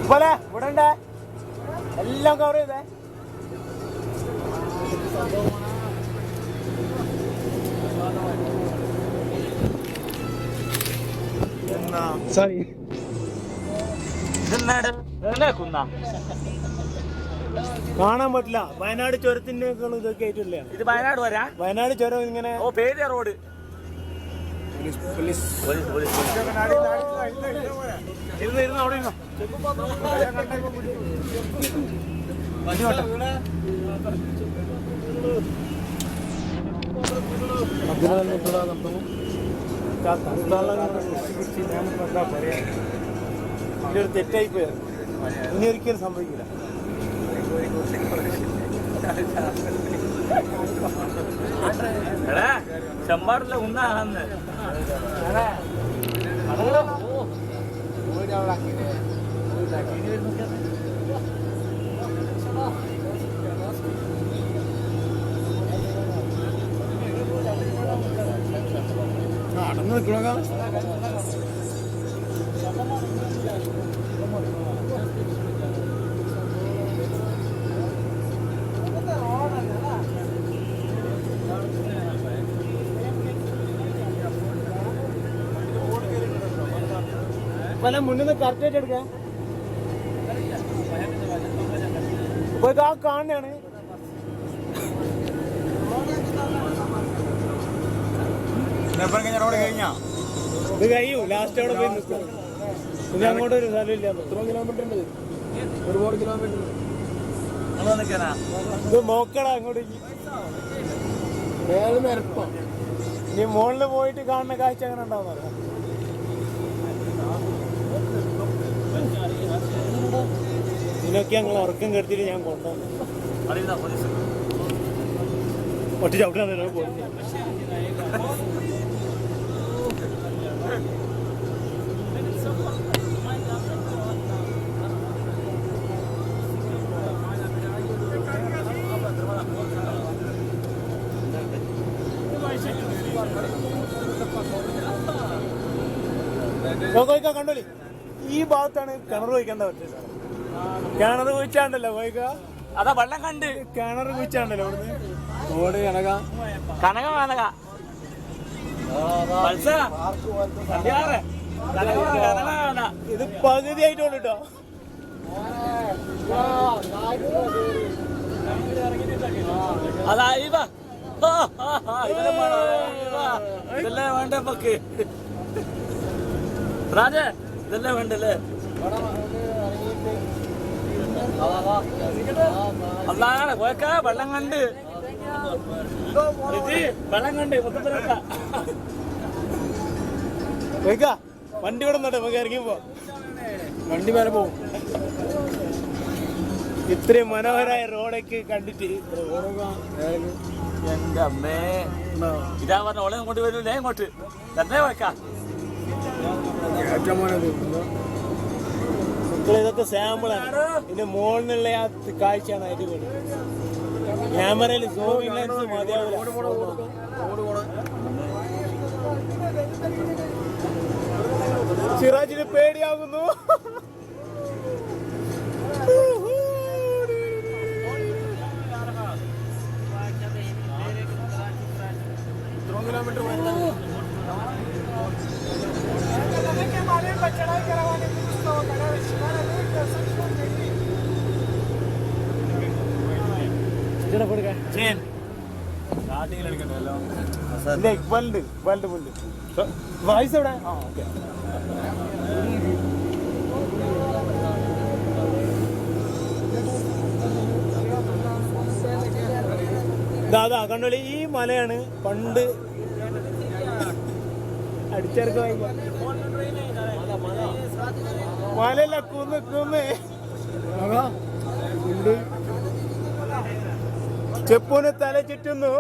പോലെ ഇവിടെ ഉണ്ട് എല്ലാം കവർ ചെയ്തേ. സോറി കാണാൻ പറ്റില്ല. വയനാട് ചുരത്തിന്റെ ഇതൊക്കെ ആയിട്ടില്ല. ഇത് വയനാട് വരാ. വയനാട് ചുരം ഇങ്ങനെ പേര് റോഡ് ഇരുന്ന് അവിടെ ഇരുന്നോ. ഇതൊരു തെറ്റായി പോയത്. ഇനി ഒരിക്കലും സംഭവിക്കില്ല. ചെമ്പാടില്ല ഉന്നാണെന്ന് നടന്നു നിൽക്കണ പല മുന്നിൽ കറക്റ്റ് ആയിട്ട് എടുക്കാം. ഇപ്പൊ ഇത് ആ കാണാണ്. ഇത് കഴിയൂ. ലാസ്റ്റ് അവിടെ പോയി നിൽക്കും. പിന്നെ അങ്ങോട്ട് ഒരു സ്ഥലമില്ല. എത്ര കിലോമീറ്റർ ഉണ്ട്? ഒരുപാട് കിലോമീറ്റർ. ഇത് നോക്കടാ അങ്ങോട്ടേക്ക്. നിരപ്പം. ഇനി മുകളിൽ പോയിട്ട് കാണുന്ന കാഴ്ച അങ്ങനെ ഉണ്ടാവുന്ന ഇതിനൊക്കെ ഞങ്ങൾ ഉറക്കം കെടുത്തിട്ട് ഞാൻ കൊണ്ടുവന്നു. ഒറ്റ ചവിട്ടാൻ പോകുന്നു. കണ്ടോളി. ഈ ഭാഗത്താണ് കിണർ കുഴിക്കേണ്ട പറ്റില്ല. കിണർ കുഴിച്ചാണ്ടല്ലോ കോയിക്ക. അതാ വെള്ളം കണ്ട് കിണർ കുഴിച്ചാണ്ടല്ലോ അവിടുന്ന് ഓട് കനക കനക കനക ഇത് പകുതി ആയിട്ടുണ്ട് കേട്ടോ. അതാ ഇതെല്ലാം വേണ്ട നമുക്ക്. രാജ ഇതെല്ലാം വേണ്ടല്ലേ? അല്ലാതെ പോയക്ക വെള്ളം കണ്ട് വെള്ളം കണ്ട് പോയിക്ക. വണ്ടി ഇവിടെ നിന്നോട്ടെ നമുക്ക് ഇറങ്ങിപ്പോ. വണ്ടി മേലെ പോവും. ഇത്രയും മനോഹരമായ റോഡൊക്കെ കണ്ടിട്ട് എന്റെ അമ്മേ ഇതാ പറഞ്ഞ ഓളെ അങ്ങോട്ട് വരൂലേ? ഇങ്ങോട്ട് തന്നെ പോയക്കാം. ഇതൊക്കെ സാമ്പിളാണ്. ഇതിന്റെ മുകളിലുള്ള ആ കാഴ്ചയാണ് അടിപൊളി. ക്യാമറയിൽ സൂമിംഗ് ലെൻസ് മതിയാവില്ല. സിറാജിന് പേടിയാകുന്നു. വയസ്സ് എവിടെ? ദാദാ കണ്ടോളി. ഈ മലയാണ് പണ്ട് അടിച്ചിറക്ക മലയല്ല, കുന്ന് കുന്ന്. ചെപ്പൂന് തല ചുറ്റുന്നു.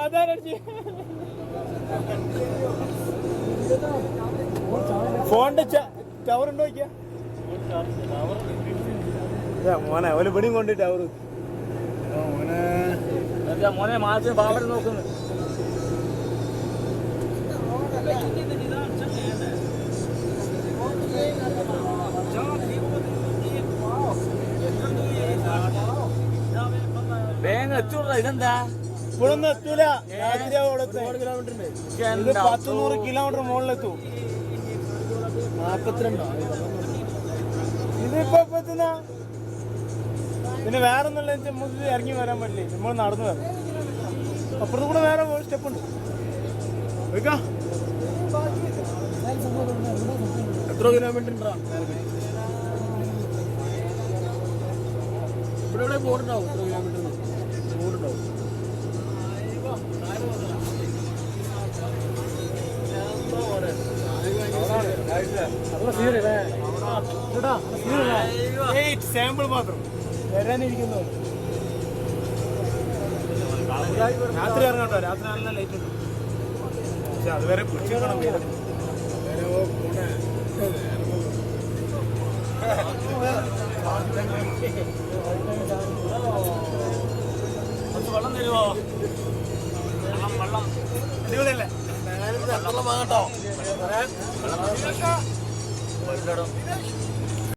അതാണ് ഫോണിന്റെ ടവർ ഉണ്ടോ നോക്കിയാ മോനെ ഒരു പിടിയും കൊണ്ട് ടവർ മോനെ മാസം പാമ്പര നോക്കുന്നു. വേഗം എത്തൂടാ. ഇതെന്താ ഇപ്പോഴൊന്നും എത്തൂല. രാത്രി 100 കിലോമീറ്റർ മുകളിലെത്തു. 42 ഇതിപ്പോ എത്തുന്ന. പിന്നെ വേറെ ഒന്നുമില്ല, നമുക്ക് ഇറങ്ങി വരാൻ പറ്റില്ലേ, നമ്മൾ നടന്നു വരണം. അപ്പുറത്ത് കൂടെ വേറെ സ്റ്റെപ്പ് ഉണ്ട്. എത്ര കിലോമീറ്റർ ഉണ്ടോ ഇവിടെ? ഇവിടെ ബോർഡുണ്ടാവും. എത്ര കിലോമീറ്റർ ബോർഡുണ്ടാവും. സാമ്പിൾ മാത്രം വരാനിരിക്കുന്നു. രാത്രി ഇറങ്ങട്ടോ. രാത്രി നല്ല ലൈറ്റ് ഉണ്ട്. പക്ഷെ അതുവരെ പിടിച്ചിരിക്കണം. വെള്ളം തരുമോ? വെള്ളം അടിപൊളിയല്ലേ? വെള്ളം വാങ്ങട്ടോ.